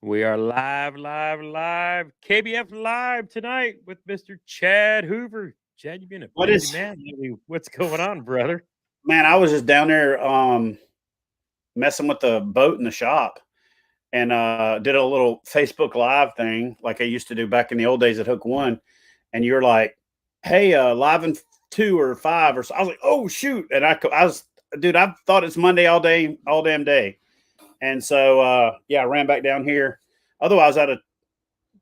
We are live. KBF live tonight with Mr. Chad Hoover. Chad, you've been a What busy is man lately. What's going on, brother? man? I was just down there messing with the boat in the shop and did a little Facebook Live thing like I used to do back in the old days at Hook One. And you're like, "Hey, live in 2 or 5 or so." I was like, "Oh shoot!" And I was, dude, I've thought it's Monday all day, all damn day. And so yeah, I ran back down here. Otherwise, I'd have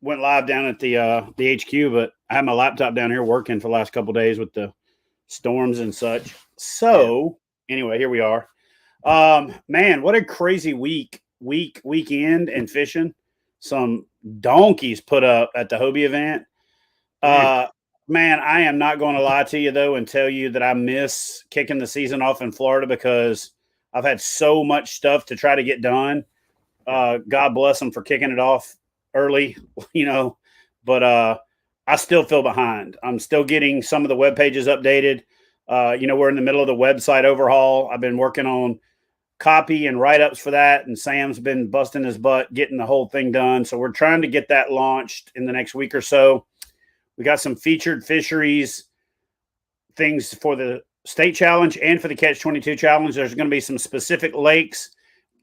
went live down at the HQ, but I had my laptop down here working for the last couple of days with the storms and such. Yeah. So anyway, here we are. Man, what a crazy weekend and fishing. Some donkeys put up at the Hobie event. Dude. Uh, man, I am not going to lie to you though and tell you that I miss kicking the season off in Florida because I've had so much stuff to try to get done. God bless them for kicking it off early, you know, but I still feel behind. I'm still getting some of the web pages updated. We're in the middle of the website overhaul. I've been working on copy and write ups for that, and Sam's been busting his butt getting the whole thing done. So we're trying to get that launched in the next week or so. We got some featured fisheries things for the state challenge and for the Catch 22 challenge. There's going to be some specific lakes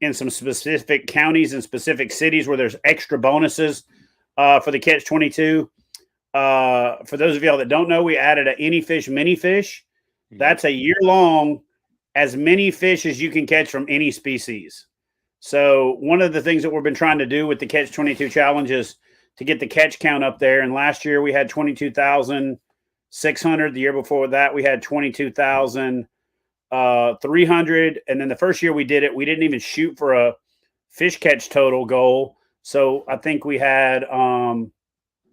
in some specific counties and specific cities where there's extra bonuses for the Catch 22. For those of y'all that don't know, we added a any fish mini fish. That's a year long, as many fish as you can catch from any species. So one of the things that we've been trying to do with the Catch 22 challenge is to get the catch count up there. And last year we had 22,600. The year before that we had 22,300. And then the first year we did it, we didn't even shoot for a fish catch total goal. So I think we had oh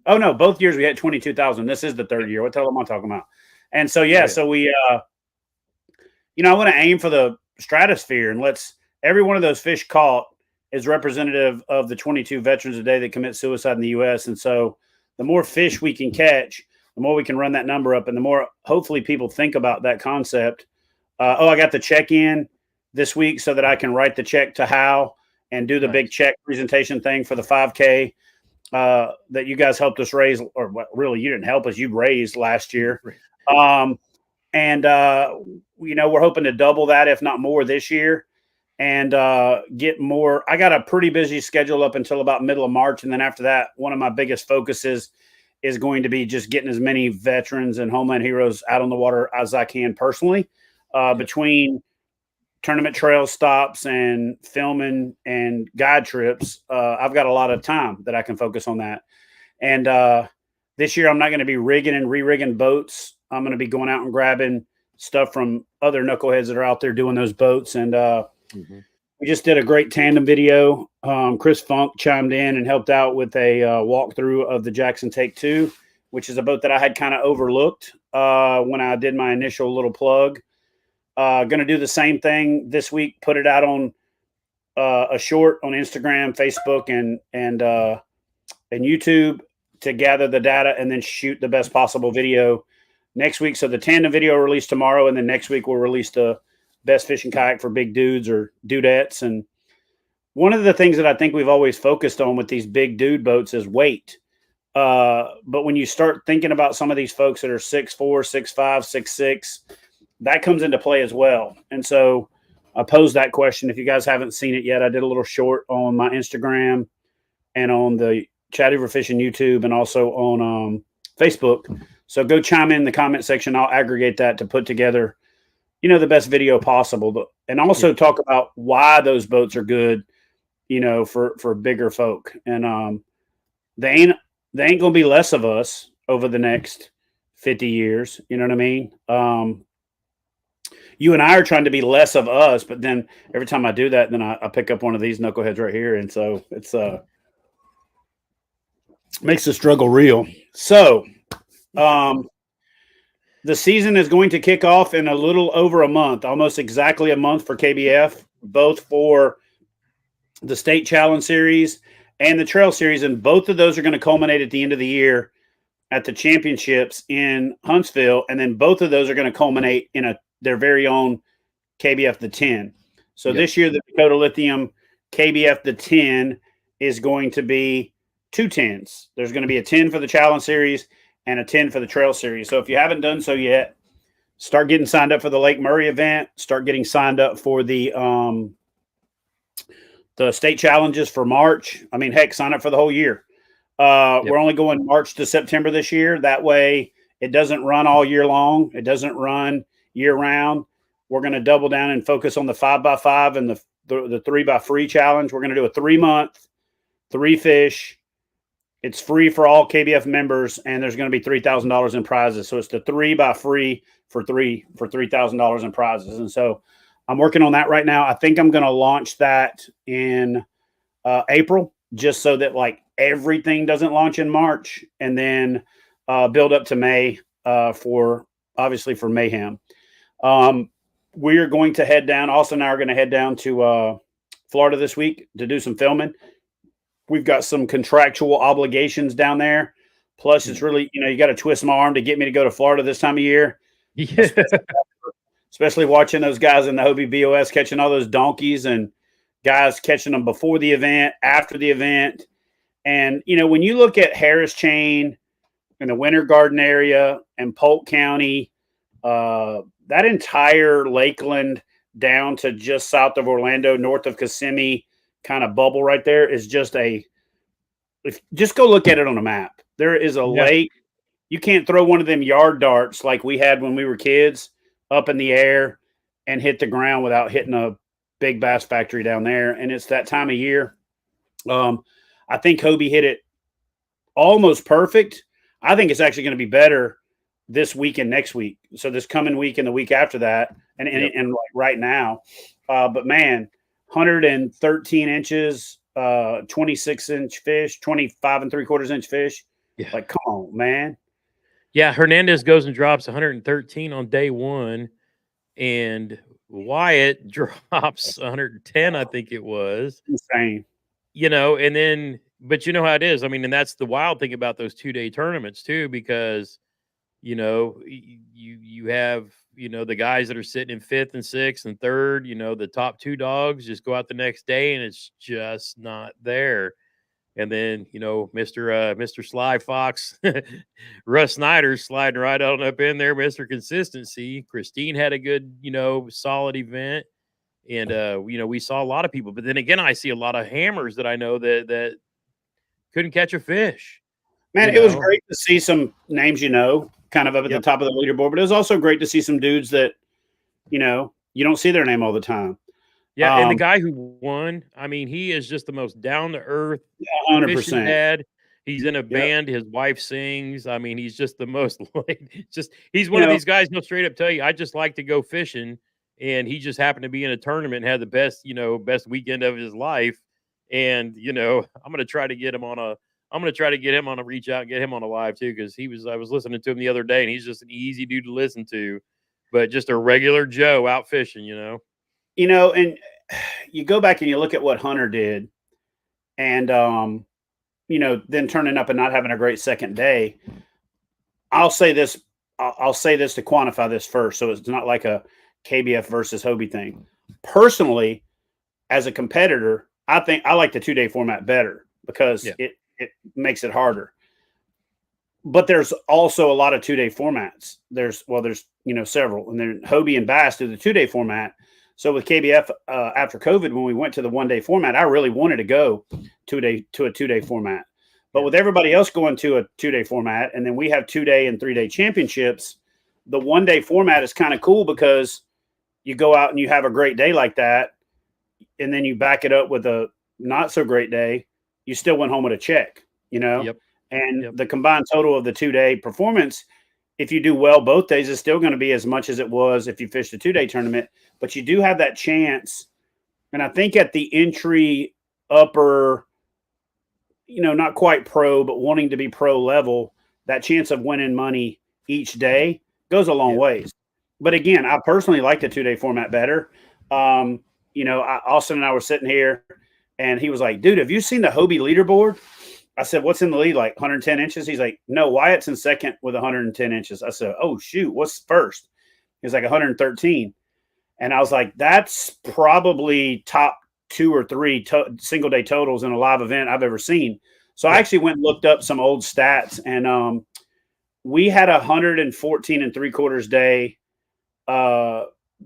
no, both years we had 22,000. This is the third year. What the hell am I talking about? And so yeah, so we I want to aim for the stratosphere, and let's every one of those fish caught is representative of the 22 veterans a day that commit suicide in the U.S. And so the more fish we can catch, the more we can run that number up, and the more hopefully people think about that concept. I got the check in this week so that I can write the check to Hal and do the big check presentation thing for the 5K that you guys helped us raise, or what, really you didn't help us, you raised last year. We're hoping to double that, if not more, this year, and get more. I got a pretty busy schedule up until about middle of March. And then after that, one of my biggest focuses is going to be just getting as many veterans and Homeland heroes out on the water as I can personally, between tournament trail stops and filming and guide trips. I've got a lot of time that I can focus on that. And this year I'm not going to be rigging and re-rigging boats. I'm going to be going out and grabbing stuff from other knuckleheads that are out there doing those boats. And we just did a great tandem video. Chris Funk chimed in and helped out with a walkthrough of the Jackson Take 2, which is a boat that I had kind of overlooked when I did my initial little plug. Going to do the same thing this week. Put it out on a short on Instagram, Facebook, and YouTube to gather the data and then shoot the best possible video next week. So the tandem video released tomorrow, and then next week we'll release the best fishing kayak for big dudes or dudettes. And one of the things that I think we've always focused on with these big dude boats is weight. But when you start thinking about some of these folks that are 6'4", 6'5", 6'6", that comes into play as well. And so I posed that question. If you guys haven't seen it yet, I did a little short on my Instagram and on the Chad Hoover Fishing YouTube and also on Facebook. So go chime in the comment section. I'll aggregate that to put together, the best video possible. And also talk about why those boats are good, for bigger folk. And they ain't going to be less of us over the next 50 years. You know what I mean? You and I are trying to be less of us, but then every time I do that, then I pick up one of these knuckleheads right here. And so it's makes the struggle real. So the season is going to kick off in a little over a month, almost exactly a month for KBF, both for the state challenge series and the trail series. And both of those are going to culminate at the end of the year at the championships in Huntsville. And then both of those are going to culminate in their very own KBF the 10. So this year, the Dakota Lithium KBF the 10 is going to be 2 10s. There's going to be a 10 for the Challenge Series and a 10 for the Trail Series. So if you haven't done so yet, start getting signed up for the Lake Murray event. Start getting signed up for the state challenges for March. I mean, heck, sign up for the whole year. We're only going March to September this year. That way it doesn't run all year long. It doesn't run year round. We're going to double down and focus on the 5x5 and the 3x3 challenge. We're going to do a 3-month, 3 fish. It's free for all KBF members, and there's going to be $3,000 in prizes. So it's the 3x3 for $3,000 in prizes. And so I'm working on that right now. I think I'm going to launch that in April, just so that like everything doesn't launch in March, and then build up to May for Mayhem. We are going to head down. Austin and I are going to head down to Florida this week to do some filming. We've got some contractual obligations down there. Plus, it's really, you got to twist my arm to get me to go to Florida this time of year. Yeah. Especially watching those guys in the Hobie BOS catching all those donkeys, and guys catching them before the event, after the event. And, when you look at Harris Chain and the Winter Garden area and Polk County, that entire Lakeland down to just south of Orlando, north of Kissimmee kind of bubble right there is just just go look at it on a map. There is a lake. You can't throw one of them yard darts like we had when we were kids up in the air and hit the ground without hitting a big bass factory down there. And it's that time of year. I think Hobie hit it almost perfect. I think it's actually going to be better this week and next week. So this coming week and the week after that, and like right now. But man, 113 inches, 26-inch fish, 25 3/4-inch fish. Yeah. Like, come on, man. Yeah, Hernandez goes and drops 113 on day one, and Wyatt drops 110, I think it was. Insane. And then, but you know how it is. I mean, and that's the wild thing about those 2-day tournaments too, because, you have, the guys that are sitting in 5th and 6th and 3rd, the top 2 dogs just go out the next day and it's just not there. And then, Mr. Sly Fox, Russ Snyder sliding right on up in there, Mr. Consistency. Christine had a good, solid event. And, we saw a lot of people. But then again, I see a lot of hammers that I know that couldn't catch a fish. Man, it was great to see some names, kind of up at the top of the leaderboard. But it was also great to see some dudes that, you don't see their name all the time. Yeah, and the guy who won, I mean, he is just the most down-to-earth 100%. dad. He's in a band. His wife sings. I mean, he's just the most he's one of these guys, straight up tell you, I just like to go fishing. And he just happened to be in a tournament and had the best, best weekend of his life. And, I'm going to try to get him on a reach out and get him on a live too. Cause I was listening to him the other day and he's just an easy dude to listen to, but just a regular Joe out fishing, and you go back and you look at what Hunter did and, then turning up and not having a great second day. I'll say this to quantify this first. So it's not like a KBF versus Hobie thing. Personally, as a competitor, I think I like the 2-day format better because it makes it harder. But there's also a lot of 2-day formats. There's several, and then Hobie and Bass do the 2-day format. So with KBF after COVID, when we went to the 1-day format, I really wanted to go to a 2-day format. But with everybody else going to a 2-day format, and then we have 2-day and 3-day championships, the 1-day format is kind of cool because you go out and you have a great day like that, and then you back it up with a not so great day, you still went home with a check, And the combined total of the 2-day performance, if you do well both days, is still going to be as much as it was if you fished a 2-day tournament. But you do have that chance. And I think at the entry upper, not quite pro, but wanting to be pro level, that chance of winning money each day goes a long ways. But again, I personally like the 2-day format better. Austin and I were sitting here and he was like, dude, have you seen the Hobie leaderboard? I said, what's in the lead? Like 110 inches? He's like, no, Wyatt's in second with 110 inches. I said, oh, shoot, what's first? He's like 113. And I was like, that's probably top 2 or 3 single day totals in a live event I've ever seen. So I actually went and looked up some old stats, and we had 114 and 3/4 day.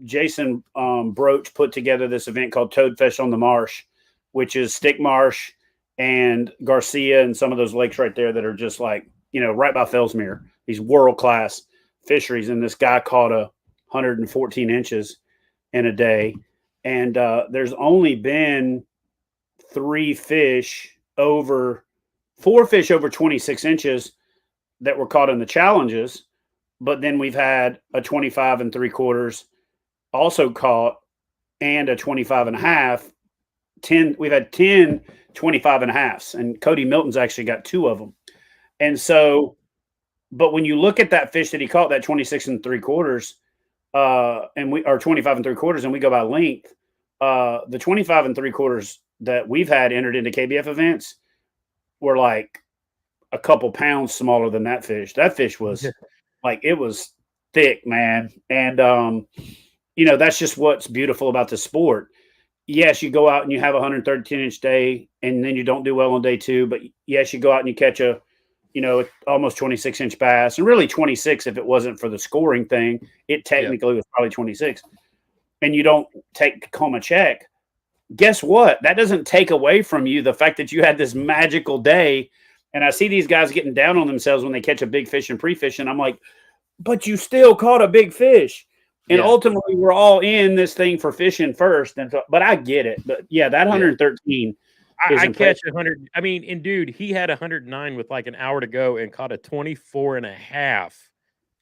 Jason Broach put together this event called Toadfish on the Marsh, which is Stick Marsh and Garcia and some of those lakes right there that are just like, right by Fellsmere, these world-class fisheries. And this guy caught 114 inches in a day. And there's only been 4 fish over 26 inches that were caught in the challenges. But then we've had a 25 3/4 also caught and a 25 1/2. We've had 10 25 1/2s, and Cody Milton's actually got 2 of them. And so, but when you look at that fish that he caught, that 26 3/4, and we are 25 3/4, and we go by length, the 25 3/4 that we've had entered into KBF events were like a couple pounds smaller than that fish. That fish was like, it was thick, man. And, that's just what's beautiful about the sport. Yes, you go out and you have a 113-inch day, and then you don't do well on day 2. But yes, you go out and you catch a almost 26-inch bass, and really 26 if it wasn't for the scoring thing. It technically was probably 26. And you don't take home a check. Guess what? That doesn't take away from you the fact that you had this magical day. And I see these guys getting down on themselves when they catch a big fish and pre-fish, and I'm like, but you still caught a big fish. And ultimately, we're all in this thing for fishing first. And so, but I get it. But that 113 I catch 100. I mean, and dude, he had 109 with like an hour to go and caught a 24 1/2.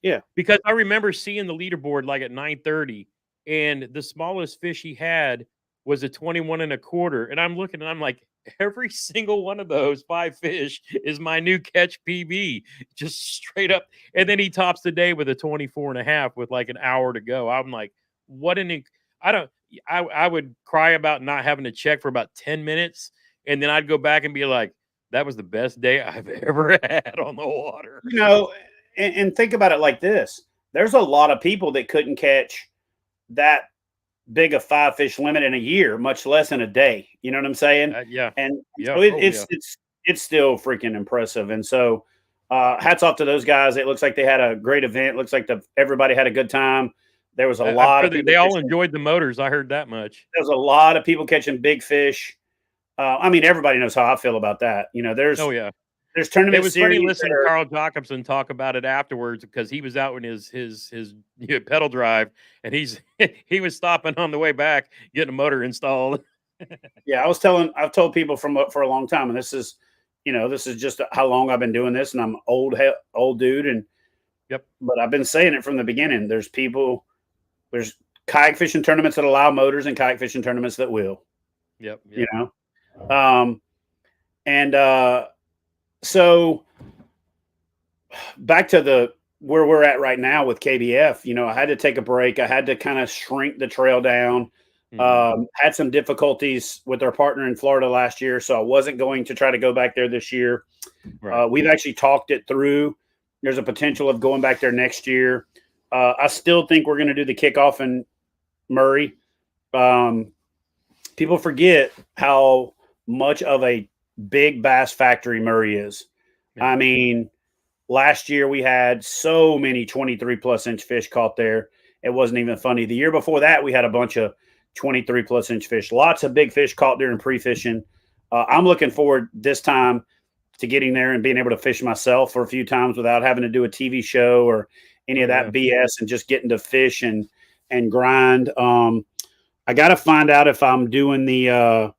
Yeah. Because I remember seeing the leaderboard like at 9:30, and the smallest fish he had was a 21 1/4. And I'm looking and I'm like, every single one of those 5 fish is my new catch PB, just straight up. And then he tops the day with a 24 1/2 with like an hour to go. I'm like, what I would cry about not having to check for about 10 minutes. And then I'd go back and be like, that was the best day I've ever had on the water. And think about it like this. There's a lot of people that couldn't catch that big a 5 fish limit in a year, much less in a day. You know what I'm saying? And so it's still freaking impressive. And so hats off to those guys. It looks like they had a great event. It looks like everybody had a good time. There was a lot of people. They all enjoyed the motors. I heard that much. There was a lot of people catching big fish. I mean, everybody knows how I feel about that. There's tournament. It was funny listening to Carl Jacobson talk about it afterwards, because he was out in his pedal drive, and he was stopping on the way back getting a motor installed. I've told people for a long time, and this is just how long I've been doing this, and I'm an old dude, and but I've been saying it from the beginning. There's kayak fishing tournaments that allow motors and kayak fishing tournaments that will. So back to where we're at right now with KBF, I had to take a break. I had to kind of shrink the trail down. Had some difficulties with our partner in Florida last year, so I wasn't going to try to go back there this year. Right. We've actually talked it through. There's a potential of going back there next year. I still think we're going to do the Kickoff in Murray. People forget how much of a big bass factory Murray is. I mean, last year we had so many 23+ inch fish caught there. It wasn't even funny. The year before that, we had a bunch of 23+ inch fish. Lots of big fish caught during pre-fishing. I'm looking forward this time to getting there and being able to fish myself for a few times without having to do a TV show or any of that BS, and just getting to fish and grind. I got to find out if I'm doing the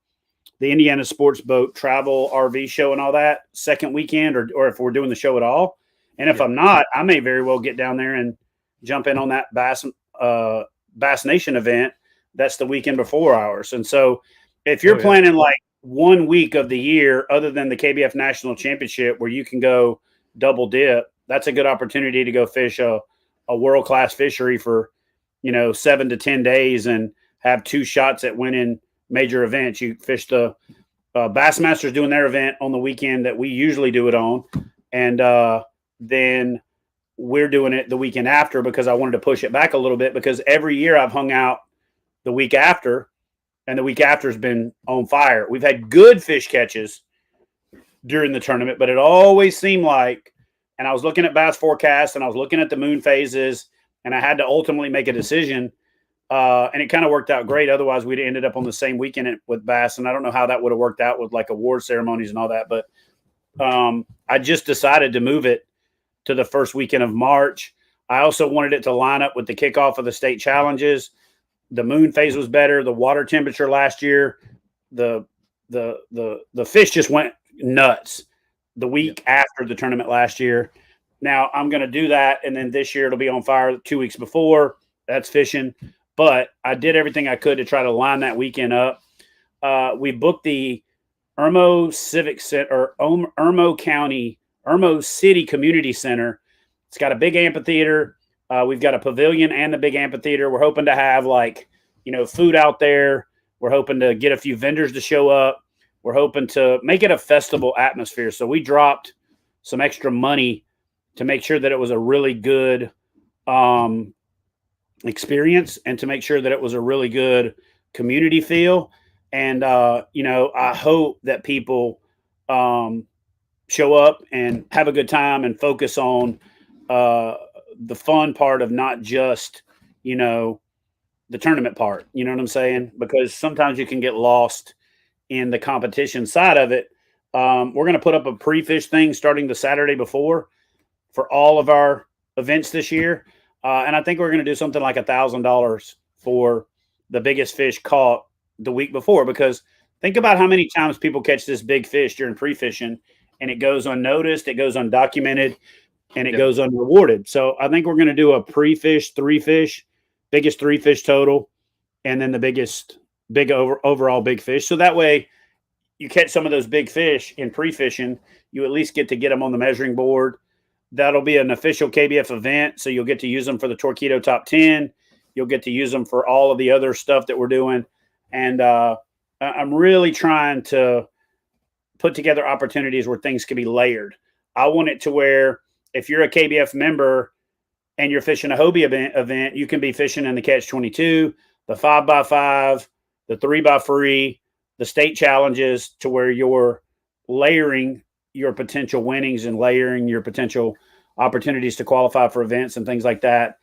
Indiana Sports Boat Travel RV show and all that second weekend, or if we're doing the show at all. And if I'm not, I may very well get down there and jump in on that Bass Nation event. That's the weekend before ours. And so if you're planning like 1 week of the year, other than the KBF National Championship, where you can go double dip, that's a good opportunity to go fish a world-class fishery for, 7 to 10 days and have 2 shots at winning major events. You fish the Bassmasters doing their event on the weekend that we usually do it on. And then we're doing it the weekend after, because I wanted to push it back a little bit, because every year I've hung out the week after and the week after has been on fire. We've had good fish catches during the tournament, but it always seemed like, and I was looking at bass forecasts and I was looking at the moon phases, and I had to ultimately make a decision. And it kind of worked out great. Otherwise, we'd ended up on the same weekend with bass, and I don't know how that would have worked out with like award ceremonies and all that. But I just decided to move it to the first weekend of March. I also wanted it to line up with the kickoff of the state challenges. The moon phase was better. The water temperature last year, the fish just went nuts the week after the tournament last year. Now I'm going to do that, and then this year it'll be on fire 2 weeks before. That's fishing. But I did everything I could to try to line that weekend up. We booked the Irmo Civic Center, or Irmo City Community Center. It's got a big amphitheater. We've got a pavilion and the big amphitheater. We're hoping to have food out there. We're hoping to get a few vendors to show up. We're hoping to make it a festival atmosphere. So we dropped some extra money to make sure that it was a really good experience and to make sure that it was a really good community feel. And, I hope that people show up and have a good time and focus on the fun part of not just, the tournament part. You know what I'm saying? Because sometimes you can get lost in the competition side of it. We're going to put up a pre-fish thing starting the Saturday before for all of our events this year. And I think we're going to do something like $1,000 for the biggest fish caught the week before, because think about how many times people catch this big fish during pre-fishing and it goes unnoticed, it goes undocumented, and it goes unrewarded. So I think we're going to do a pre-fish, biggest 3 fish total, and then the overall big fish. So that way you catch some of those big fish in pre-fishing, you at least get to get them on the measuring board. That'll be an official KBF event. So you'll get to use them for the Torquedo Top 10. You'll get to use them for all of the other stuff that we're doing. And I'm really trying to put together opportunities where things can be layered. I want it to where if you're a KBF member and you're fishing a Hobie event, you can be fishing in the Catch-22, the 5x5, the 3x3, the state challenges, to where you're layering your potential winnings and layering your potential opportunities to qualify for events and things like that.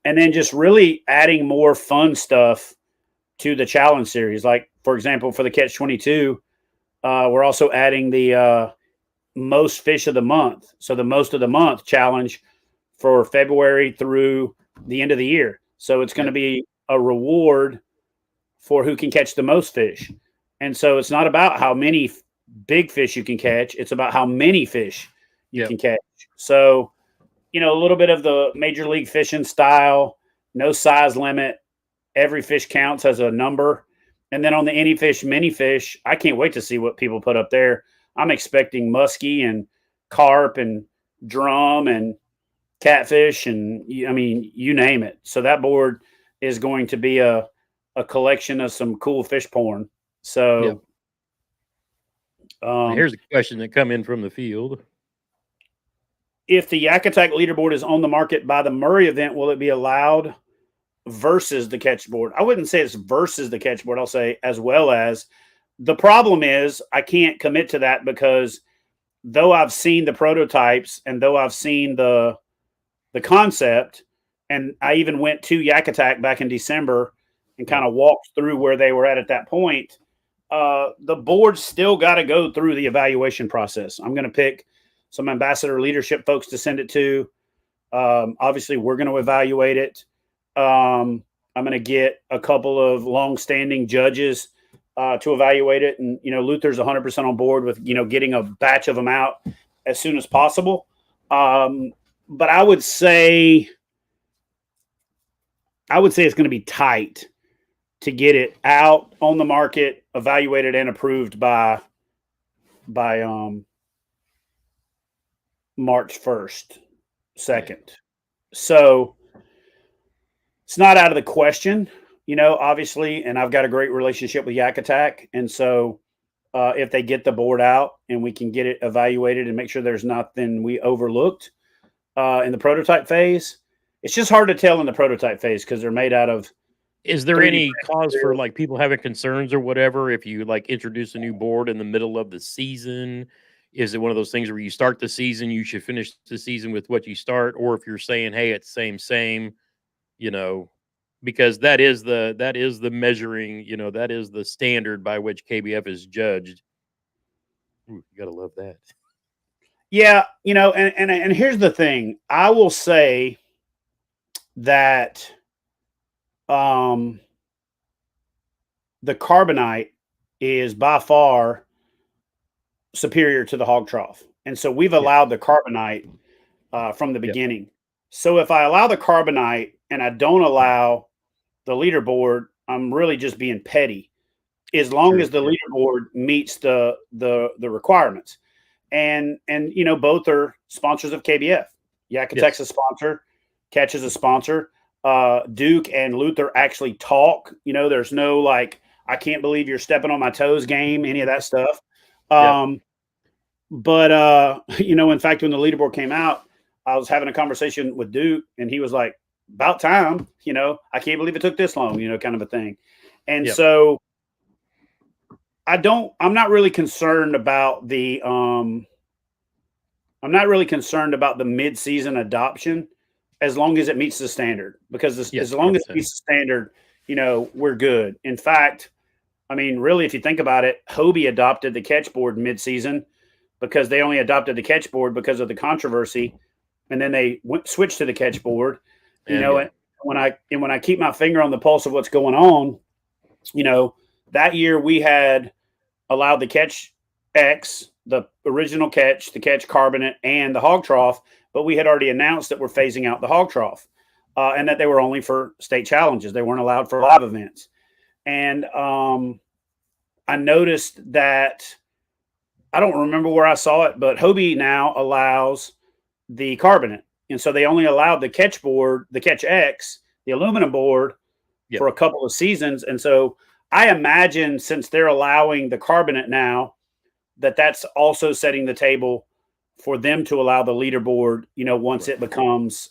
And then just really adding more fun stuff to the challenge series. Like, for example, for the Catch-22, we're also adding the most fish of the month. So the most of the month challenge for February through the end of the year. So it's going to be a reward for who can catch the most fish. And so it's not about how many big fish you can catch. It's about how many fish you can catch. So, a little bit of the Major League Fishing style, no size limit. Every fish counts as a number. And then on the Any Fish, Mini Fish, I can't wait to see what people put up there. I'm expecting muskie and carp and drum and catfish and, you name it. So that board is going to be a collection of some cool fish porn. So here's a question that come in from the field. If the Yak Attack leaderboard is on the market by the Murray event, will it be allowed versus the catch board? I wouldn't say it's versus the catch board. I'll say as well as. The problem is I can't commit to that, because though I've seen the prototypes and though I've seen the concept, and I even went to Yak Attack back in December and kind of walked through where they were at that point, the board's still got to go through the evaluation process. I'm going to pick some ambassador leadership folks to send it to. Obviously, we're going to evaluate it. I'm going to get a couple of long-standing judges to evaluate it. And, Luther's 100% on board with, getting a batch of them out as soon as possible. But I would say it's going to be tight to get it out on the market, evaluated and approved by March 1st, 2nd. So it's not out of the question, obviously, and I've got a great relationship with Yak Attack. And so if they get the board out and we can get it evaluated and make sure there's nothing we overlooked in the prototype phase, it's just hard to tell in the prototype phase because they're made out of Is there 3D any cause for like people having concerns or whatever if you like introduce a new board in the middle of the season? Is it one of those things where you start the season, you should finish the season with what you start, or if you're saying, hey, it's same, you know, because that is the measuring, that is the standard by which KBF is judged. Ooh, you gotta love that. Yeah, and here's the thing. I will say that um the carbonite is by far superior to the hog trough. And so we've Yeah. allowed the carbonite from the Yep. beginning. So if I allow the carbonite and I don't allow the leaderboard, I'm really just being petty. As long True. as the leaderboard meets the requirements, and both are sponsors of KBF. Yakatech's Yes. a sponsor, Catch is a sponsor. Duke and Luther actually talk. There's no like, I can't believe you're stepping on my toes game, any of that stuff. Yep. But in fact, when the leaderboard came out, I was having a conversation with Duke, and he was like, "About time." I can't believe it took this long. Kind of a thing. And Yep. so I'm not really concerned about the mid-season adoption as long as it meets the standard, because Yes. as long as it 100%. meets the standard, we're good. In fact, I mean, really, if you think about it, Hobie adopted the catch board mid-season because they only adopted the catch board because of the controversy, and then they switched to the catch board. And And when I keep my finger on the pulse of what's going on, that year we had allowed the Catch X, the original Catch, the Catch Carbonate, and the Hog Trough, but we had already announced that we're phasing out the Hog Trough, and that they were only for state challenges. They weren't allowed for live events. And I noticed that, I don't remember where I saw it, but Hobie now allows the carbonate. And so they only allowed the Catch board, the Catch X, the aluminum board, Yep. for a couple of seasons. And so I imagine, since they're allowing the carbonate now, that's also setting the table for them to allow the leaderboard, once it becomes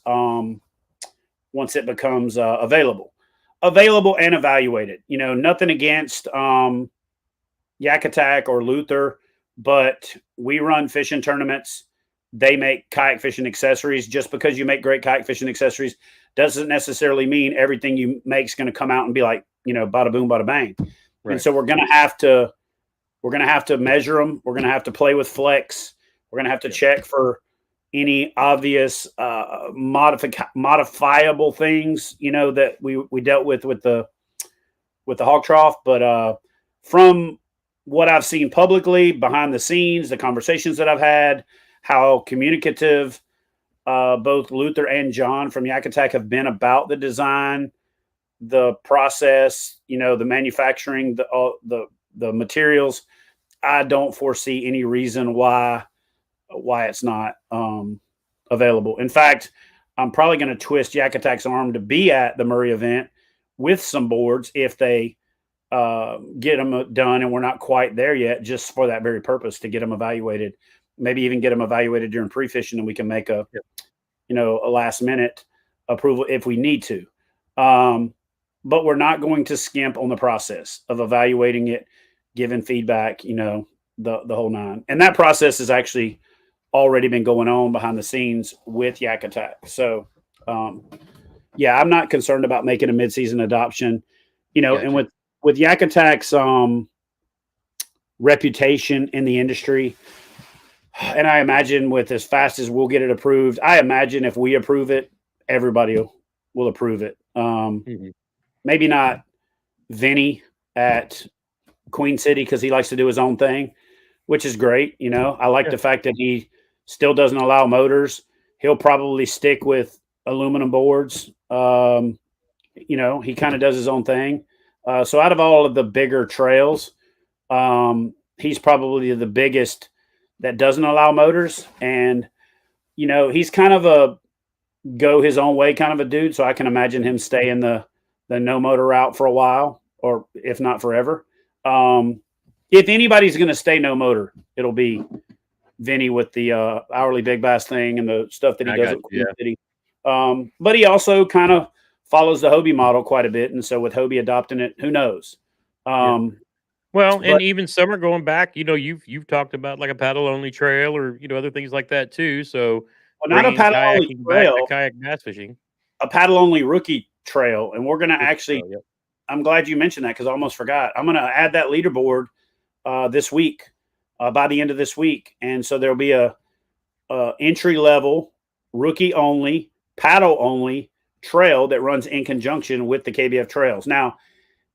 available and evaluated. Nothing against Yakatech or Luther, but we run fishing tournaments. They make kayak fishing accessories. Just because you make great kayak fishing accessories doesn't necessarily mean everything you make is going to come out and be like, bada boom, bada bang. Right. And so we're going to have to measure them. We're going to have to play with flex. We're going to have to check for any obvious modifiable things, that we dealt with the hog trough. But from what I've seen publicly, behind the scenes, the conversations that I've had, how communicative both Luther and John from Yakatech have been about the design, the process, the manufacturing, the materials, I don't foresee any reason why it's not available. In fact, I'm probably going to twist Yakatech's arm to be at the Murray event with some boards if they get them done, and we're not quite there yet, just for that very purpose, to get them evaluated. Maybe even get them evaluated during pre-fishing, and we can make a last minute approval if we need to. But we're not going to skimp on the process of evaluating it, giving feedback, the whole nine. And that process has actually already been going on behind the scenes with Yakatech. So, I'm not concerned about making a mid-season adoption, Gotcha. And with Yakatech's reputation in the industry, and I imagine with as fast as we'll get it approved, I imagine if we approve it, everybody will approve it. Maybe not Vinny at Queen City, because he likes to do his own thing, which is great. I like the fact that he still doesn't allow motors. He'll probably stick with aluminum boards. He kind of does his own thing. So out of all of the bigger trails, he's probably the biggest that doesn't allow motors. And, he's kind of a go his own way kind of a dude. So I can imagine him staying the no motor route for a while, or if not forever. If anybody's going to stay no motor, it'll be Vinny with the hourly big bass thing and the stuff that he does at Queen City. But he also kind of follows the Hobie model quite a bit. And so with Hobie adopting it, who knows? Well, and but even some are going back. You've talked about like a paddle only trail, or other things like that too. So not a bringing paddle only kayaking back to trail, kayak bass fishing. a paddle only rookie trail. And we're going to actually, Trail, yep. I'm glad you mentioned that because I almost forgot. I'm going to add that leaderboard this week, by the end of this week. And so there'll be a entry level, rookie only, paddle only trail that runs in conjunction with the KBF trails. Now,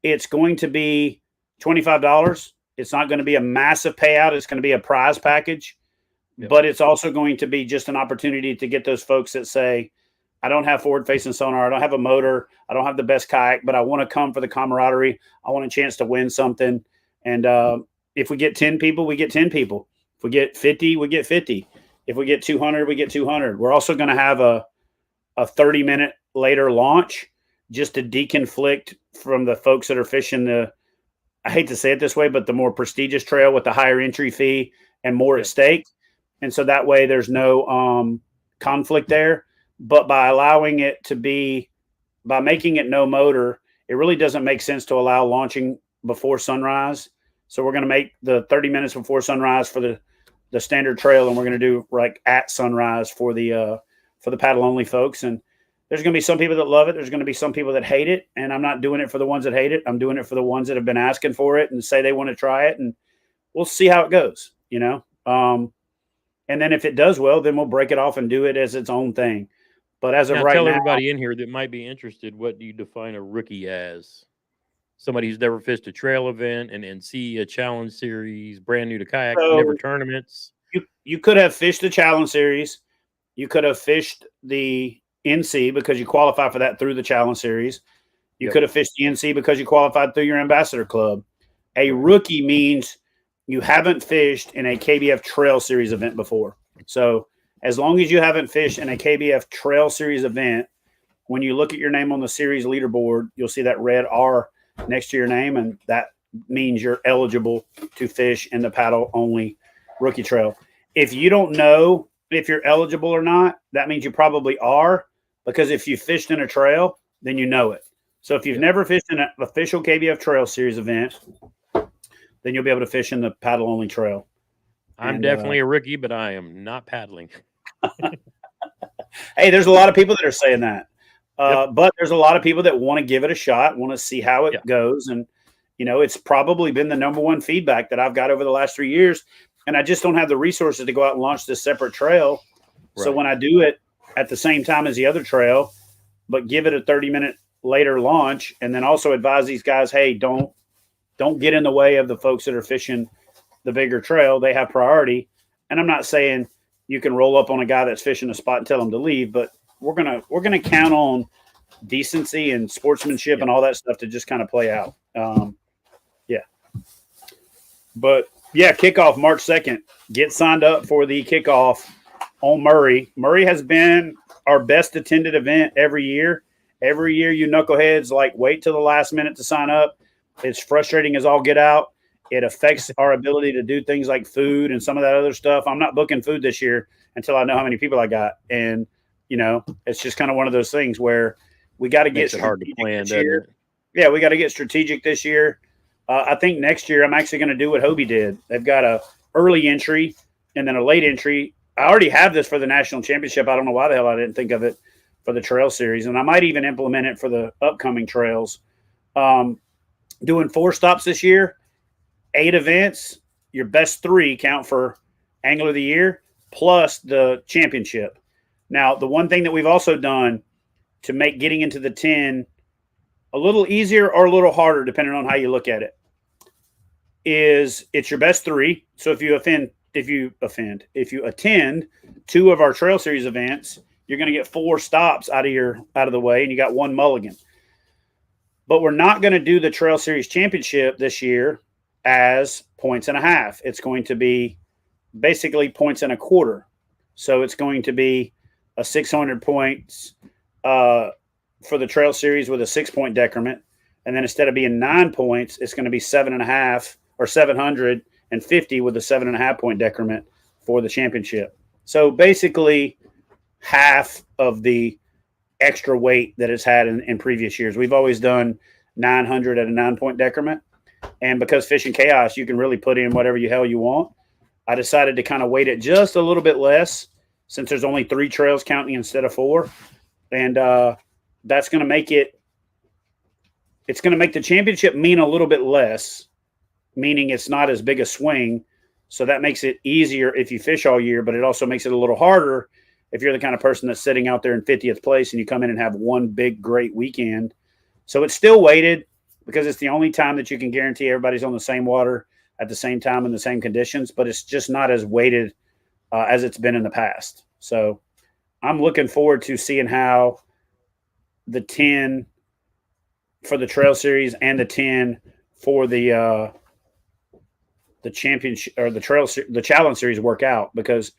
it's going to be $25. It's not going to be a massive payout. It's going to be a prize package, but it's also going to be just an opportunity to get those folks that say, I don't have forward facing sonar. I don't have a motor. I don't have the best kayak, but I want to come for the camaraderie. I want a chance to win something. And if we get 10 people, we get 10 people. If we get 50, we get 50. If we get 200, we get 200. We're also going to have a 30-minute later launch just to deconflict from the folks that are fishing I hate to say it this way, but the more prestigious trail with the higher entry fee and more at stake. And so that way there's no conflict there. But by allowing it to be, by making it no motor, it really doesn't make sense to allow launching before sunrise. So we're going to make the 30 minutes before sunrise for the standard trail, and we're going to do like at sunrise for the paddle only folks. And there's going to be some people that love it. There's going to be some people that hate it. And I'm not doing it for the ones that hate it. I'm doing it for the ones that have been asking for it and say they want to try it. And we'll see how it goes, and then if it does well, then we'll break it off and do it as its own thing. But as of right now, tell everybody in here that might be interested, what do you define a rookie as? Somebody who's never fished a trail event and NC, a challenge series, brand new to kayak, never tournaments. You could have fished the challenge series. You could have fished the NC because you qualify for that through the challenge series. You could have fished the NC because you qualified through your ambassador club. A rookie means you haven't fished in a KBF trail series event before. So as long as you haven't fished in a KBF trail series event, when you look at your name on the series leaderboard, you'll see that red R next to your name, and that means you're eligible to fish in the paddle only rookie trail. If you don't know if you're eligible or not, that means you probably are, because if you fished in a trail, then you know it. So if you've never fished in an official KBF trail series event, then you'll be able to fish in the paddle only trail. I'm definitely a rookie, but I am not paddling. Hey, there's a lot of people that are saying that. But there's a lot of people that want to give it a shot, want to see how it goes. And, it's probably been the number one feedback that I've got over the last 3 years. And I just don't have the resources to go out and launch this separate trail. Right. So when I do it at the same time as the other trail, but give it a 30-minute later launch, and then also advise these guys, hey, don't get in the way of the folks that are fishing the bigger trail. They have priority. And I'm not saying you can roll up on a guy that's fishing a spot and tell him to leave, but we're gonna count on decency and sportsmanship and all that stuff to just kind of play out. But kickoff March 2nd. Get signed up for the kickoff on Murray. Murray has been our best attended event every year. Every year, you knuckleheads wait till the last minute to sign up. It's frustrating as all get out. It affects our ability to do things like food and some of that other stuff. I'm not booking food this year until I know how many people I got. And, it's just kind of one of those things where we got to get hard to plan this year. Yeah, we got to get strategic this year. I think next year I'm actually going to do what Hobie did. They've got a early entry and then a late entry. I already have this for the national championship. I don't know why the hell I didn't think of it for the trail series. And I might even implement it for the upcoming trails. Doing 4 stops this year, 8 events. Your best 3 count for Angler of the Year plus the championship. Now, the one thing that we've also done to make getting into the 10 a little easier or a little harder, depending on how you look at it, is it's your best 3. So if you attend 2 of our trail series events, you're going to get 4 stops out of the way, and you got 1 mulligan. But we're not going to do the trail series championship this year as 1.5 points. It's going to be basically 1.25 points. So it's going to be a 600 points for the trail series with a 6-point decrement. And then instead of being 9 points, it's going to be 7.5 or 750 with a 7.5 point decrement for the championship. So basically half of the extra weight that it's had in previous years. We've always done 900 at a 9-point decrement. And because Fishing Chaos, you can really put in whatever the hell you want. I decided to kind of weight it just a little bit less since there's only 3 trails counting instead of 4. And that's going to make it's going to make the championship mean a little bit less, meaning it's not as big a swing. So that makes it easier if you fish all year, but it also makes it a little harder if you're the kind of person that's sitting out there in 50th place and you come in and have one big, great weekend. So it's still weighted because it's the only time that you can guarantee everybody's on the same water at the same time in the same conditions, but it's just not as weighted as it's been in the past. So I'm looking forward to seeing how the 10 for the Trail Series and the 10 for the championship or the Challenge Series work out, because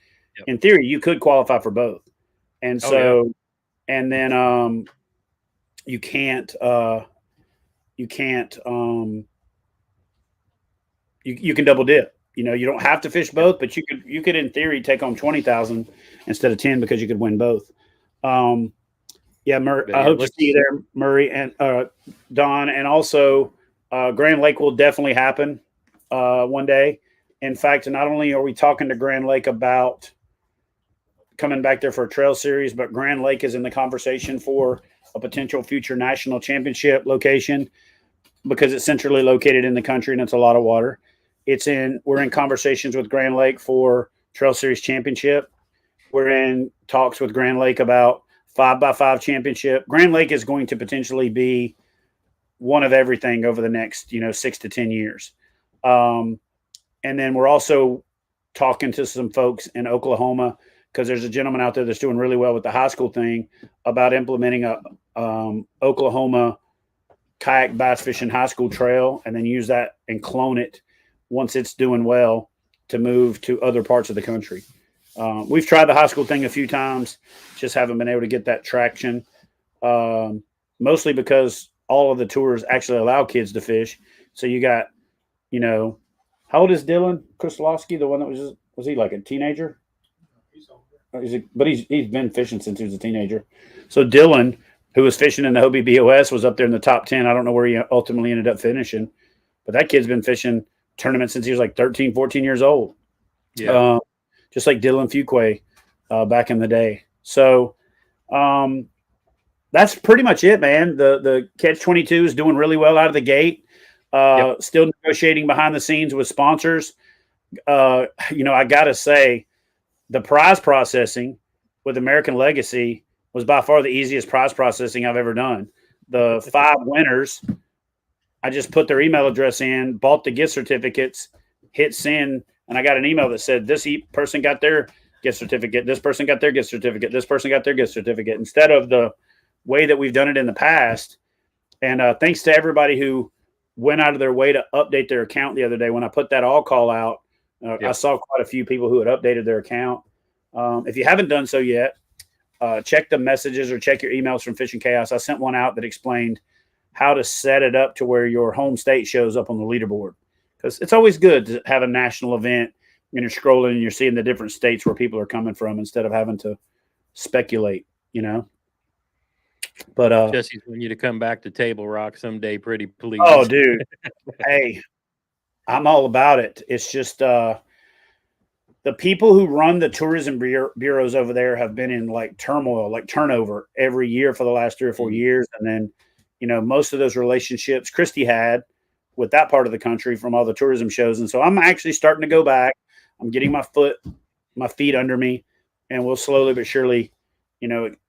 in theory you could qualify for both. And so, and then you can double dip. You know, you don't have to fish both, but you could in theory take on 20,000 instead of 10 because you could win both. Yeah, Murray, I hope to see you there, Murray and Don, and also Grand Lake will definitely happen one day. In fact, not only are we talking to Grand Lake about coming back there for a Trail Series, but Grand Lake is in the conversation for a potential future national championship location because it's centrally located in the country and it's a lot of water. We're in conversations with Grand Lake for Trail Series championship. We're in talks with Grand Lake about 5x5 championship. Grand Lake is going to potentially be one of everything over the next, 6 to 10 years. And then we're also talking to some folks in Oklahoma because there's a gentleman out there that's doing really well with the high school thing about implementing a Oklahoma kayak bass fishing high school trail and then use that and clone it once it's doing well to move to other parts of the country. We've tried the high school thing a few times, just haven't been able to get that traction, mostly because all of the tours actually allow kids to fish. So you got, how old is Dylan Kristolowski, the one that was he like a teenager? But he's been fishing since he was a teenager. So Dylan, who was fishing in the Hobie BOS, was up there in the top 10. I don't know where he ultimately ended up finishing, but that kid's been fishing tournaments since he was like 13, 14 years old. Yeah. Just like Dylan Fuquay back in the day. So that's pretty much it, man. The Catch-22 is doing really well out of the gate. Still negotiating behind the scenes with sponsors. I got to say, the prize processing with American Legacy was by far the easiest prize processing I've ever done. The 5 winners, I just put their email address in, bought the gift certificates, hit send, and I got an email that said this person got their gift certificate, this person got their gift certificate, this person got their gift certificate, instead of the way that we've done it in the past. And thanks to everybody who went out of their way to update their account the other day. When I put that all call out, I saw quite a few people who had updated their account. If you haven't done so yet, check the messages or check your emails from Fishing Chaos. I sent one out that explained how to set it up to where your home state shows up on the leaderboard. Because it's always good to have a national event and you're scrolling and you're seeing the different states where people are coming from instead of having to speculate, But Jesse's want you to come back to Table Rock someday, pretty please. Oh, dude. Hey, I'm all about it. It's just the people who run the tourism bureaus over there have been in like turmoil, like turnover every year for the last 3 or 4 years. And then, most of those relationships Christy had with that part of the country from all the tourism shows. And so I'm actually starting to go back. I'm getting my feet under me, and we'll slowly but surely,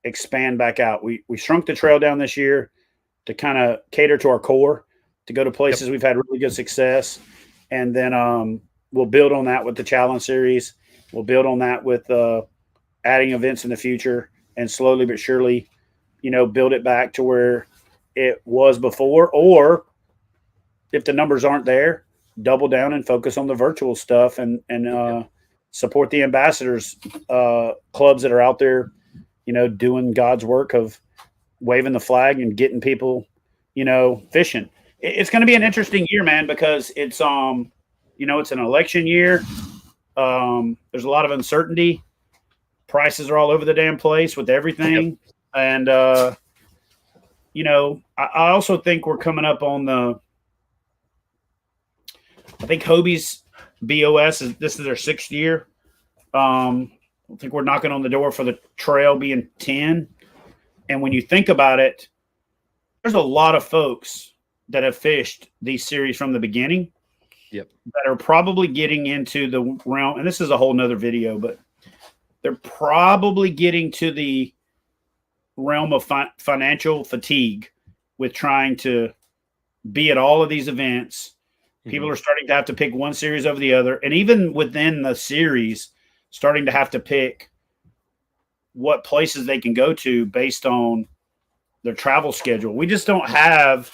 expand back out. We shrunk the trail down this year to kind of cater to our core, to go to places we've had really good success. And then we'll build on that with the Challenge Series. We'll build on that with adding events in the future, and slowly but surely, build it back to where it was before. Or if the numbers aren't there, double down and focus on the virtual stuff and support the ambassadors clubs that are out there, doing God's work of waving the flag and getting people, fishing. It's going to be an interesting year, man, because it's, it's an election year. There's a lot of uncertainty. Prices are all over the damn place with everything. And, you know, I also think we're coming up on I think Hobie's BOS this is their 6th year. I think we're knocking on the door for the trail being 10. And when you think about it, there's a lot of folks that have fished these series from the beginning. Yep. That are probably getting into the realm, and this is a whole nother video, but they're probably getting to the realm of financial fatigue with trying to be at all of these events. Mm-hmm. People are starting to have to pick one series over the other. And even within the series, starting to have to pick what places they can go to based on their travel schedule. We just don't have,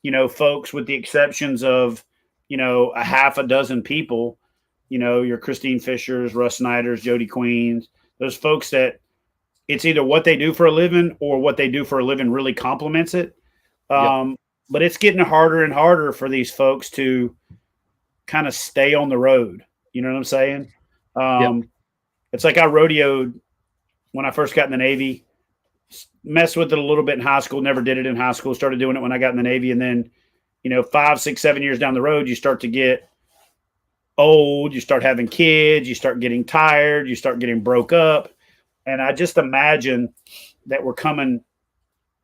you know, folks, with the exceptions of, you know, a half a dozen people, you know, your Christine Fishers, Russ Snyders, Jody Queens, those folks that it's either what they do for a living or what they do for a living really complements it. But it's getting harder and harder for these folks to kind of stay on the road. You know what I'm saying? It's like I rodeoed when I first got in the Navy, messed with it a little bit in high school, never did it in high school, started doing it when I got in the Navy. And then, you know, 5, 6, 7 years down the road, you start to get old, you start having kids, you start getting tired, you start getting broke up. And I just imagine that we're coming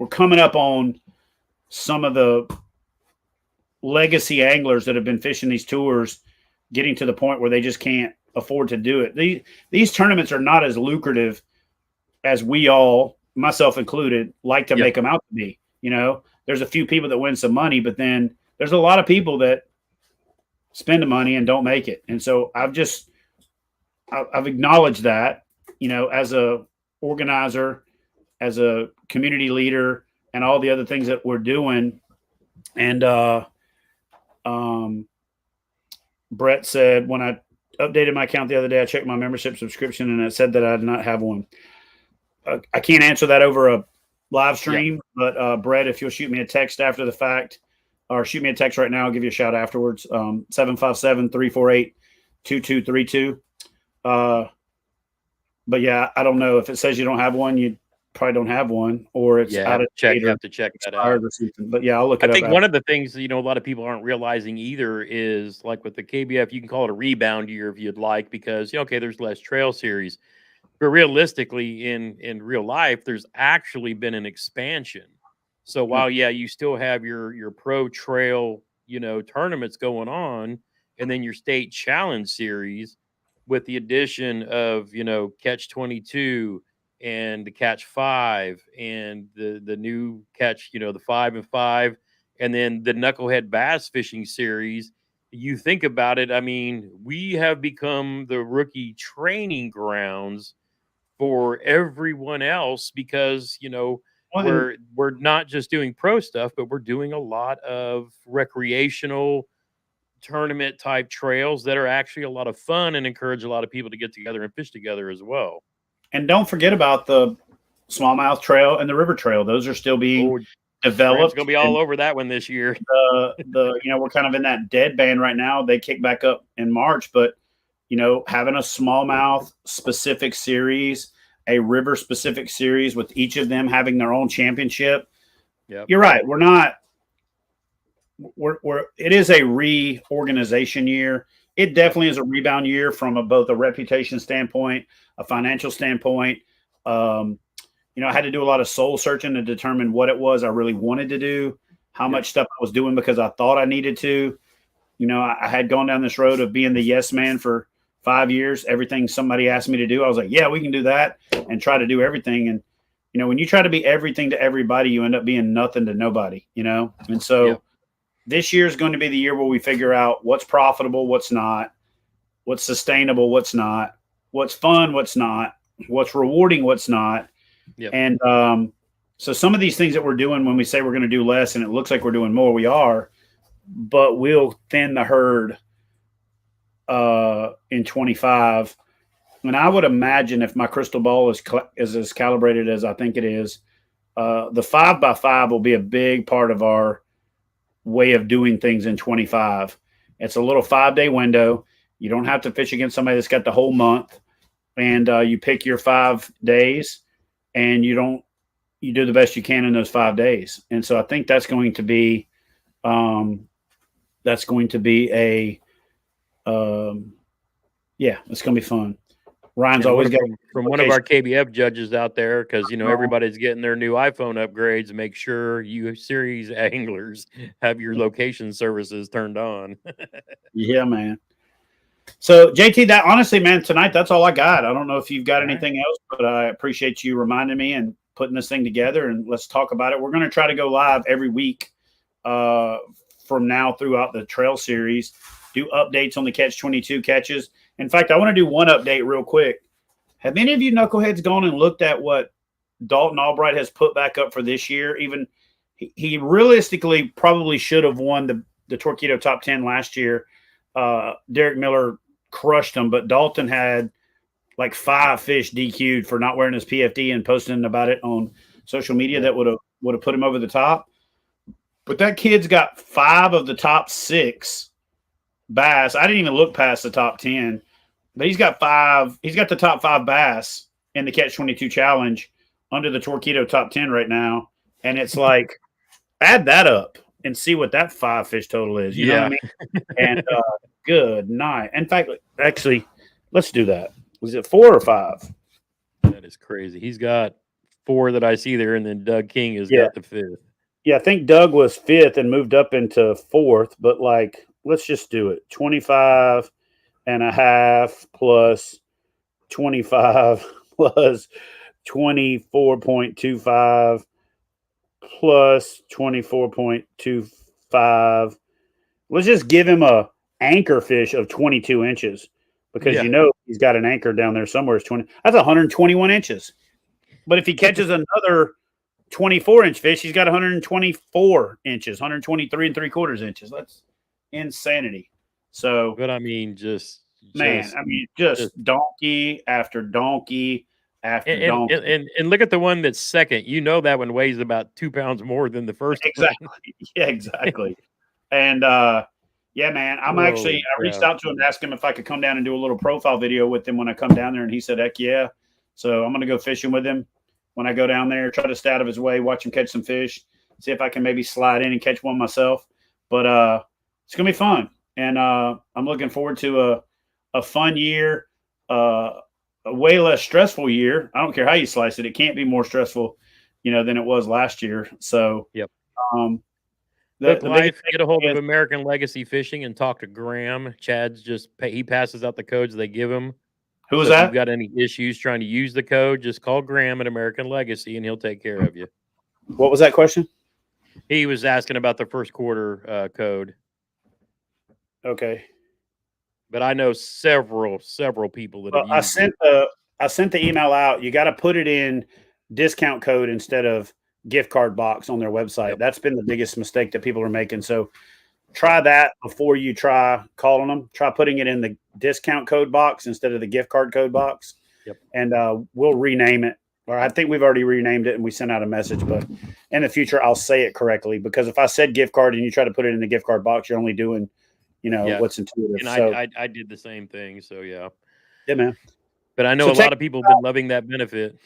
up on some of the legacy anglers that have been fishing these tours getting to the point where they just can't afford to do it. These tournaments are not as lucrative as we all, myself included, like to make them out to be. You know, there's a few people that win some money, but then there's a lot of people that spend the money and don't make it. And so I've acknowledged that, you know, as a organizer, as a community leader, and all the other things that we're doing. And Brett said, when I updated my account the other day, I checked my membership subscription and it said that I did not have one. I can't answer that over a live stream, but Brett, if you'll shoot me a text after the fact, or shoot me a text right now, I'll give you a shout afterwards. 757-348-2232. But yeah, I don't know if it says you don't have one, you probably don't have one, or it's out of date. You have to check that out. But yeah, I'll look it up. I think one of the things, you know, a lot of people aren't realizing either is, like with the KBF, you can call it a rebound year if you'd like, because, you know, okay, there's less trail series. But realistically, in real life, there's actually been an expansion. So while, you still have your pro trail, you know, tournaments going on, and then your state challenge series with the addition of, you know, Catch 22 and the Catch 5 and the new Catch, you know, the 5 and 5, and then the Knucklehead Bass Fishing Series. You think about it, I mean, we have become the rookie training grounds for everyone else because, you know, we're not just doing pro stuff, but we're doing a lot of recreational tournament type trails that are actually a lot of fun and encourage a lot of people to get together and fish together as well. And don't forget about the Smallmouth Trail and the River Trail. Those are still being developed. It's going to be all over that one this year. You know, we're kind of in that dead band right now. They kick back up in March, but, you know, having a smallmouth specific series, a river specific series with each of them having their own championship. You're right. It is a reorganization year. It definitely is a rebound year from both a reputation standpoint, a financial standpoint. You know, I had to do a lot of soul searching to determine what it was I really wanted to do, how much stuff I was doing because I thought I needed to. You know, I had gone down this road of being the yes man for 5 years. Everything somebody asked me to do, I was like, yeah, we can do that, and try to do everything. And, you know, when you try to be everything to everybody, you end up being nothing to nobody, you know? And so this year is going to be the year where we figure out what's profitable, what's not, what's sustainable, what's not, what's fun, what's not, what's rewarding, what's not. And so some of these things that we're doing when we say we're going to do less and it looks like we're doing more, we are, but we'll thin the herd in 25. And I would imagine if my crystal ball is as calibrated as I think it is, the 5x5 will be a big part of our way of doing things in 25. It's a little 5-day window. You don't have to fish against somebody that's got the whole month, and you pick your 5 days, and you you do the best you can in those 5 days. And so I think that's going to be it's going to be fun. Ryan's always got from one of our KBF judges out there, because everybody's getting their new iPhone upgrades. Make sure you series anglers have your location services turned on. Yeah, man. So JT, that honestly, man, tonight that's all I got. I don't know if you've got anything else, but I appreciate you reminding me and putting this thing together, and let's talk about it. We're going to try to go live every week from now throughout the trail series, do updates on the Catch-22 catches. In fact, I want to do one update real quick. Have any of you knuckleheads gone and looked at what Dalton Albright has put back up for this year? Even he realistically probably should have won the Torquedo Top 10 last year. Derek Miller crushed him, but Dalton had like 5 fish DQ'd for not wearing his PFD and posting about it on social media that would have put him over the top. But that kid's got 5 of the top 6 bass. I didn't even look past the top 10, but he's got 5. He's got the top 5 bass in the Catch-22 challenge under the Torquedo Top 10 right now. And it's like, add that up and see what that 5 fish total is. You know what I mean? And good night. In fact, actually, let's do that. Was it 4 or 5? That is crazy. He's got 4 that I see there, and then Doug King has got the 5th. Yeah, I think Doug was 5th and moved up into 4th, but like, let's just do it. 25 and a half plus 25 plus 24.25 plus 24.25. Let's just give him a anchor fish of 22 inches because he's got an anchor down there somewhere. That's 121 inches. But if he catches another 24-inch fish, he's got 124 inches, 123 3/4 inches. That's insanity. So, but I mean, just donkey after donkey after donkey. And look at the one that's second. That one weighs about 2 pounds more than the first. Exactly. One. Yeah, exactly. And man, I reached out to him to ask him if I could come down and do a little profile video with him when I come down there, and he said, heck yeah. So I'm going to go fishing with him when I go down there, try to stay out of his way, watch him catch some fish, see if I can maybe slide in and catch one myself. But it's going to be fun. And I'm looking forward to a fun year, a way less stressful year. I don't care how you slice it. It can't be more stressful, than it was last year. So, get a hold of American Legacy Fishing and talk to Graham. Chad's he passes out the codes they give him. Who was that? If you've got any issues trying to use the code, just call Graham at American Legacy and he'll take care of you. What was that question? He was asking about the first quarter code. Okay. But I know several people that have used I sent the email out. You got to put it in discount code instead of gift card box on their website. Yep. That's been the biggest mistake that people are making. So try that before you try calling them. Try putting it in the discount code box instead of the gift card code box. Yep. And we'll rename it. Or I think we've already renamed it and we sent out a message. But in the future, I'll say it correctly. Because if I said gift card and you try to put it in the gift card box, you're only doing, what's intuitive. And so, I did the same thing. So, yeah. Yeah, man. But I know a lot of people have been loving that benefit.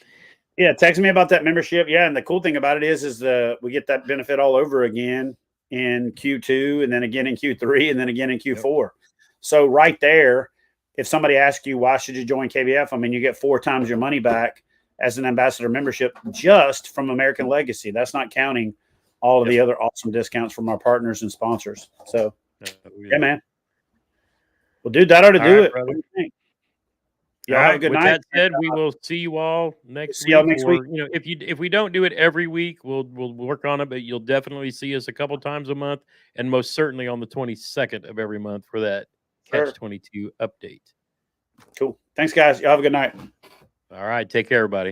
Yeah, text me about that membership. Yeah, and the cool thing about it is we get that benefit all over again in Q2 and then again in Q3 and then again in Q4. Yep. So right there, if somebody asks you, why should you join KBF? I mean, you get 4 times your money back as an ambassador membership just from American Legacy. That's not counting all of the other awesome discounts from our partners and sponsors. So, yeah, man. Well, dude, that ought to do it. What do you think? Y'all have a good night. With that said, we will see you all next week. Next week. If we don't do it every week, we'll work on it, but you'll definitely see us a couple times a month, and most certainly on the 22nd of every month for that Catch-22 update. Cool. Thanks, guys. Y'all have a good night. All right. Take care, everybody.